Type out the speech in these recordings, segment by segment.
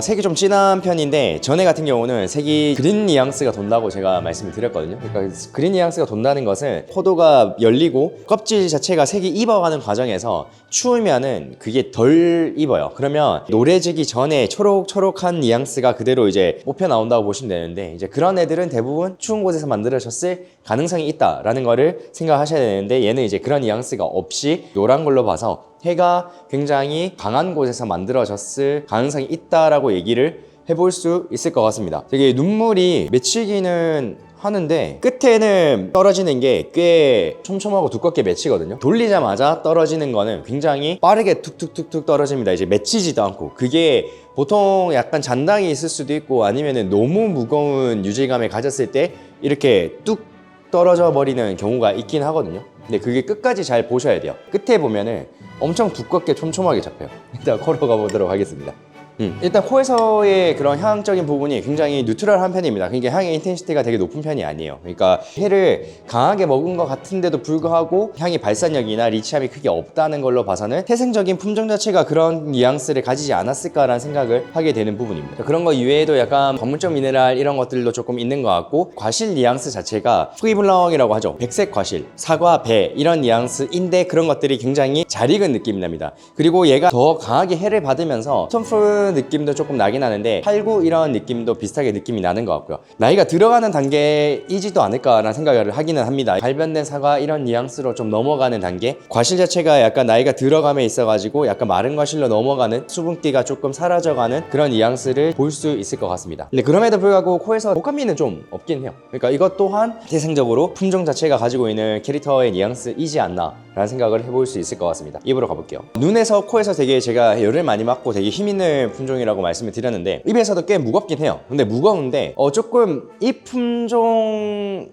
색이 좀 진한 편인데 전에 같은 경우는 색이 그린 뉘앙스가 돈다고 제가 말씀을 드렸거든요. 그러니까 그린 뉘앙스가 돈다는 것은 포도가 열리고 껍질 자체가 색이 익어가는 과정에서 추우면은 그게 덜 익어요. 그러면 노래지기 전에 초록초록한 뉘앙스가 그대로 이제 뽑혀 나온다고 보시면 되는데, 이제 그런 애들은 대부분 추운 곳에서 만들어졌을 가능성이 있다라는 거를 생각하셔야 되는데, 얘는 이제 그런 뉘앙스가 없이 노란 걸로 봐서 해가 굉장히 강한 곳에서 만들어졌을 가능성이 있다라고 얘기를 해볼 수 있을 것 같습니다. 되게 눈물이 맺히기는 하는데 끝에는 떨어지는 게 꽤 촘촘하고 두껍게 맺히거든요. 돌리자마자 떨어지는 거는 굉장히 빠르게 툭툭툭툭 떨어집니다. 이제 맺히지도 않고, 그게 보통 약간 잔당이 있을 수도 있고 아니면은 너무 무거운 유질감을 가졌을 때 이렇게 뚝 떨어져 버리는 경우가 있긴 하거든요. 근데 그게 끝까지 잘 보셔야 돼요. 끝에 보면은 엄청 두껍게 촘촘하게 잡혀요. 일단 걸어가 보도록 하겠습니다. 일단 코에서의 그런 향적인 부분이 굉장히 뉴트럴한 편입니다. 그러니까 향의 인텐시티가 되게 높은 편이 아니에요. 그러니까 해를 강하게 먹은 것 같은데도 불구하고 향의 발산력이나 리치함이 크게 없다는 걸로 봐서는 태생적인 품종 자체가 그런 뉘앙스를 가지지 않았을까라는 생각을 하게 되는 부분입니다. 그런 거 이외에도 약간 검은적 미네랄 이런 것들도 조금 있는 것 같고, 과실 뉘앙스 자체가 프리블렁이라고 하죠. 백색 과실, 사과, 배 이런 뉘앙스인데 그런 것들이 굉장히 잘 익은 느낌이 납니다. 그리고 얘가 더 강하게 해를 받으면서 스톤프루 느낌도 조금 나긴 하는데 팔구 이런 느낌도 비슷하게 느낌이 나는 것 같고요. 나이가 들어가는 단계이지도 않을까라는 생각을 하기는 합니다. 발변된 사과 이런 뉘앙스로 좀 넘어가는 단계, 과실 자체가 약간 나이가 들어감에 있어가지고 약간 마른 과실로 넘어가는, 수분기가 조금 사라져가는 그런 뉘앙스를 볼 수 있을 것 같습니다. 근데 그럼에도 불구하고 코에서 독감미는 좀 없긴 해요. 그러니까 이것 또한 태생적으로 품종 자체가 가지고 있는 캐릭터의 뉘앙스이지 않나 라는 생각을 해볼 수 있을 것 같습니다. 입으로 가볼게요. 눈에서 코에서 되게 제가 열을 많이 맞고 되게 힘있는 품종이라고 말씀을 드렸는데 입에서도 꽤 무겁긴 해요. 근데 무거운데 조금 이 품종이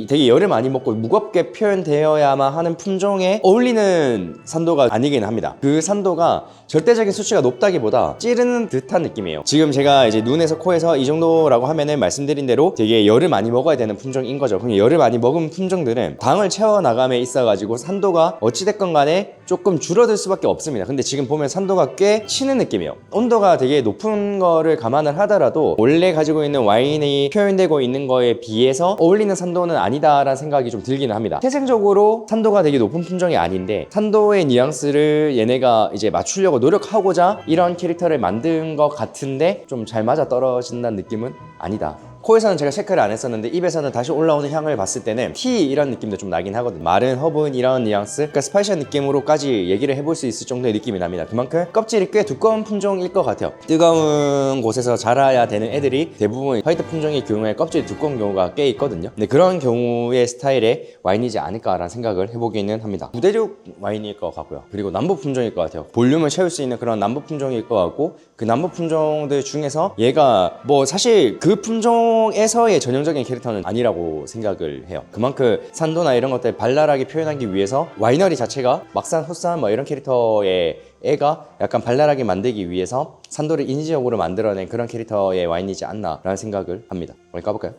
되게 열을 많이 먹고 무겁게 표현되어야만 하는 품종에 어울리는 산도가 아니긴 합니다. 그 산도가 절대적인 수치가 높다기보다 찌르는 듯한 느낌이에요. 지금 제가 이제 눈에서 코에서 이 정도라고 하면은 말씀드린 대로 되게 열을 많이 먹어야 되는 품종인 거죠. 그럼 열을 많이 먹은 품종들은 당을 채워나감에 있어가지고 산도가 어찌됐건 간에 조금 줄어들 수밖에 없습니다. 근데 지금 보면 산도가 꽤 치는 느낌이에요. 온도가 되게 높은 거를 감안을 하더라도 원래 가지고 있는 와인이 표현되고 있는 거에 비해서 어울리는 산도는 아니다라는 생각이 좀 들기는 합니다. 태생적으로 산도가 되게 높은 품종이 아닌데 산도의 뉘앙스를 얘네가 이제 맞추려고 노력하고자 이런 캐릭터를 만든 것 같은데 좀 잘 맞아 떨어진다는 느낌은 아니다. 코에서는 제가 체크를 안 했었는데 입에서는 다시 올라오는 향을 봤을 때는 티 이런 느낌도 좀 나긴 하거든요. 마른 허브는 이런 뉘앙스, 그러니까 스파이시한 느낌으로까지 얘기를 해볼 수 있을 정도의 느낌이 납니다. 그만큼 껍질이 꽤 두꺼운 품종일 것 같아요. 뜨거운 곳에서 자라야 되는 애들이 대부분 화이트 품종의 경우에 껍질이 두꺼운 경우가 꽤 있거든요. 근데 그런 경우의 스타일의 와인이지 않을까라는 생각을 해보기는 합니다. 부대륙 와인일 것 같고요. 그리고 남부 품종일 것 같아요. 볼륨을 채울 수 있는 그런 남부 품종일 것 같고, 그 남부 품종들 중에서 얘가 뭐 사실 그 품종에서의 전형적인 캐릭터는 아니라고 생각을 해요. 그만큼 산도나 이런 것들 발랄하게 표현하기 위해서 와이너리 자체가 막산, 헛산 뭐 이런 캐릭터의 애가 약간 발랄하게 만들기 위해서 산도를 인지적으로 만들어낸 그런 캐릭터의 와인이지 않나 라는 생각을 합니다. 한번 까볼까요?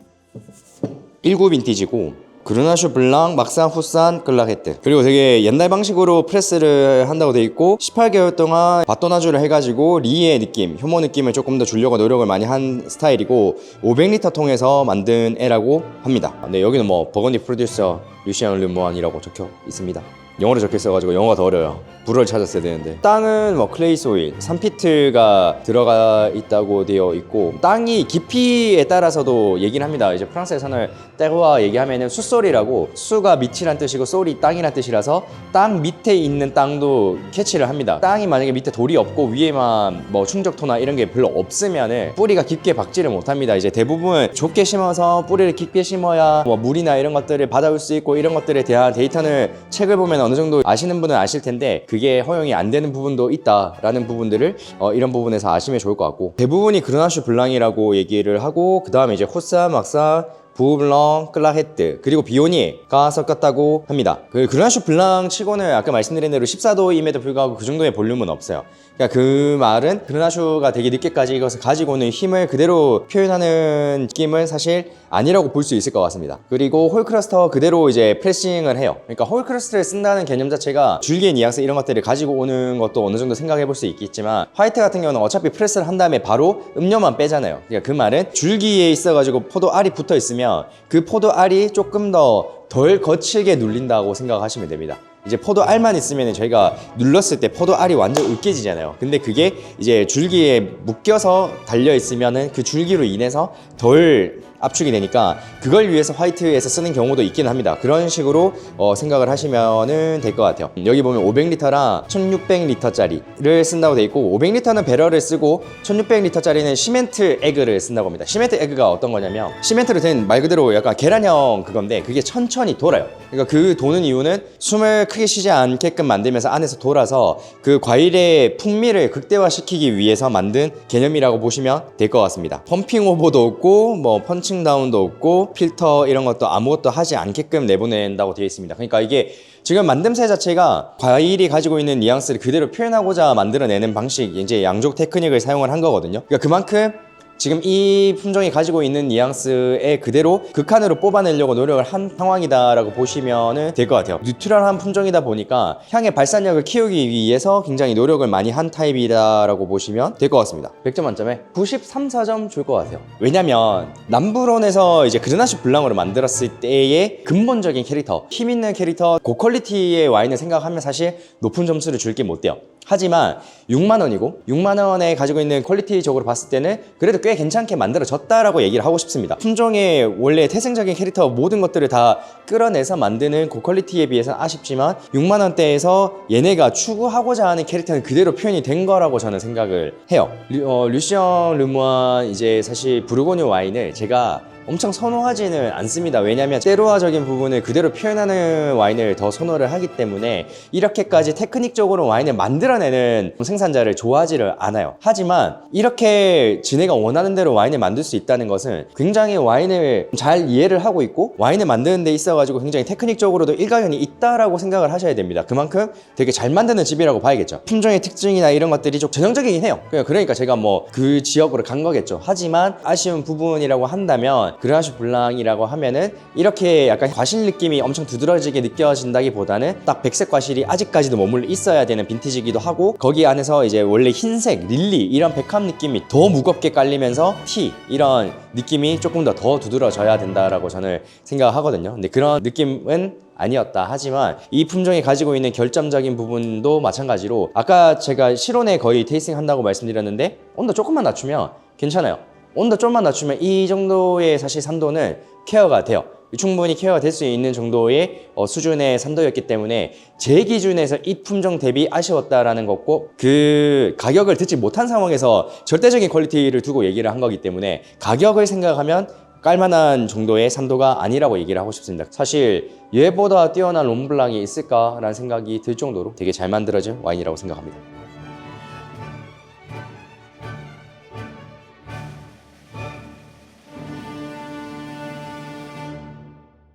19 빈티지고 그르나슈 블랑, 막산, 후산, 클라헤트. 그리고 되게 옛날 방식으로 프레스를 한다고 돼 있고 18개월 동안 바토나주를 해가지고 리의 느낌, 효모 느낌을 조금 더 주려고 노력을 많이 한 스타일이고 500리터 통에서 만든 애라고 합니다. 근데 여기는 뭐 버건디 프로듀서 루시안 르모안이라고 적혀 있습니다. 영어로 적혀 있어가지고 영어가 더 어려워요. 불어를 찾았어야 되는데, 땅은 뭐 클레이 소일, 산피트가 들어가 있다고 되어 있고, 땅이 깊이에 따라서도 얘기를 합니다. 이제 프랑스에서는 떼르와 얘기하면은 숫솔이라고, 수가 밑이란 뜻이고 솔이 땅이란 뜻이라서 땅 밑에 있는 땅도 캐치를 합니다. 땅이 만약에 밑에 돌이 없고 위에만 뭐 충적토나 이런 게 별로 없으면은 뿌리가 깊게 박지를 못합니다. 이제 대부분 좁게 심어서 뿌리를 깊게 심어야 뭐 물이나 이런 것들을 받아올 수 있고, 이런 것들에 대한 데이터는 책을 보면 어느 정도 아시는 분은 아실 텐데 그게 허용이 안 되는 부분도 있다라는 부분들을 이런 부분에서 아시면 좋을 것 같고, 대부분이 그르나슈 블랑이라고 얘기를 하고, 그 다음에 이제 호사, 막사, 부블랑, 클라헤트, 그리고 비오니가 섞였다고 합니다. 그 그르나슈 블랑 치고는 아까 말씀드린 대로 14도임에도 불구하고 그 정도의 볼륨은 없어요. 그러니까 그 말은 그르나슈가 되게 늦게까지 이것을 가지고 오는 힘을 그대로 표현하는 느낌은 사실 아니라고 볼 수 있을 것 같습니다. 그리고 홀크러스터 그대로 이제 프레싱을 해요. 그러니까 홀크러스터를 쓴다는 개념 자체가 줄기의 뉘앙스 이런 것들을 가지고 오는 것도 어느 정도 생각해 볼 수 있겠지만, 화이트 같은 경우는 어차피 프레스를 한 다음에 바로 음료만 빼잖아요. 그러니까 그 말은 줄기에 있어가지고 포도 알이 붙어 있으면 그 포도 알이 조금 더 덜 거칠게 눌린다고 생각하시면 됩니다. 이제 포도 알만 있으면 저희가 눌렀을 때 포도 알이 완전 으깨지잖아요. 근데 그게 이제 줄기에 묶여서 달려 있으면은 그 줄기로 인해서 덜 압축이 되니까 그걸 위해서 화이트에서 쓰는 경우도 있긴 합니다. 그런 식으로 생각을 하시면 될 것 같아요. 여기 보면 500리터랑 1600리터짜리를 쓴다고 돼 있고, 500리터는 배럴을 쓰고 1600리터짜리는 시멘트 에그를 쓴다고 합니다. 시멘트 에그가 어떤 거냐면, 시멘트로 된 말 그대로 약간 계란형 그건데 그게 천천히 돌아요. 그러니까 그 도는 이유는 숨을 크게 쉬지 않게끔 만들면서 안에서 돌아서 그 과일의 풍미를 극대화시키기 위해서 만든 개념이라고 보시면 될 것 같습니다. 펌핑 오버도 없고 뭐 펀칭 다운도 없고 필터 이런 것도 아무것도 하지 않게끔 내보낸다고 되어 있습니다. 그러니까 이게 지금 만듦새 자체가 과일이 가지고 있는 뉘앙스를 그대로 표현하고자 만들어내는 방식, 이제 양족 테크닉을 사용을 한 거거든요. 그러니까 그만큼 지금 이 품종이 가지고 있는 뉘앙스에 그대로 극한으로 뽑아내려고 노력을 한 상황이다라고 보시면 될 것 같아요. 뉴트럴한 품종이다 보니까 향의 발산력을 키우기 위해서 굉장히 노력을 많이 한 타입이다라고 보시면 될 것 같습니다. 100점 만점에 93, 4점 줄 것 같아요. 왜냐면 남부론에서 이제 그르나슈 블랑으로 만들었을 때의 근본적인 캐릭터, 힘 있는 캐릭터, 고퀄리티의 와인을 생각하면 사실 높은 점수를 줄 게 못 돼요. 하지만 6만 원이고 6만 원에 가지고 있는 퀄리티적으로 봤을 때는 그래도 꽤 괜찮게 만들어졌다라고 얘기를 하고 싶습니다. 품종의 원래 태생적인 캐릭터 모든 것들을 다 끌어내서 만드는 고퀄리티에 비해서는 아쉽지만 6만 원대에서 얘네가 추구하고자 하는 캐릭터는 그대로 표현이 된 거라고 저는 생각을 해요. 류시영 르무안 이제 사실 부르고뉴 와인을 제가 엄청 선호하지는 않습니다. 왜냐하면 때로화적인 부분을 그대로 표현하는 와인을 더 선호를 하기 때문에 이렇게까지 테크닉적으로 와인을 만들어내는 생산자를 좋아하지를 않아요. 하지만 이렇게 지네가 원하는 대로 와인을 만들 수 있다는 것은 굉장히 와인을 잘 이해를 하고 있고 와인을 만드는 데 있어가지고 굉장히 테크닉적으로도 일가견이 있다라고 생각을 하셔야 됩니다. 그만큼 되게 잘 만드는 집이라고 봐야겠죠. 품종의 특징이나 이런 것들이 좀 전형적이긴 해요. 그러니까 제가 뭐 그 지역으로 간 거겠죠. 하지만 아쉬운 부분이라고 한다면, 그르나슈 블랑이라고 하면은 이렇게 약간 과실 느낌이 엄청 두드러지게 느껴진다기보다는 딱 백색 과실이 아직까지도 머물러 있어야 되는 빈티지이기도 하고, 거기 안에서 이제 원래 흰색, 릴리 이런 백합 느낌이 더 무겁게 깔리면서 티 이런 느낌이 조금 더 두드러져야 된다라고 저는 생각하거든요. 근데 그런 느낌은 아니었다. 하지만 이 품종이 가지고 있는 결점적인 부분도 마찬가지로 아까 제가 실온에 거의 테이스팅 한다고 말씀드렸는데 온도 조금만 낮추면 괜찮아요. 온도 좀만 낮추면 이 정도의 사실 산도는 케어가 돼요. 충분히 케어가 될 수 있는 정도의 수준의 산도였기 때문에 제 기준에서 이 품종 대비 아쉬웠다라는 것고, 그 가격을 듣지 못한 상황에서 절대적인 퀄리티를 두고 얘기를 한 거기 때문에 가격을 생각하면 깔만한 정도의 산도가 아니라고 얘기를 하고 싶습니다. 사실 얘보다 뛰어난 롬블랑이 있을까라는 생각이 들 정도로 되게 잘 만들어진 와인이라고 생각합니다.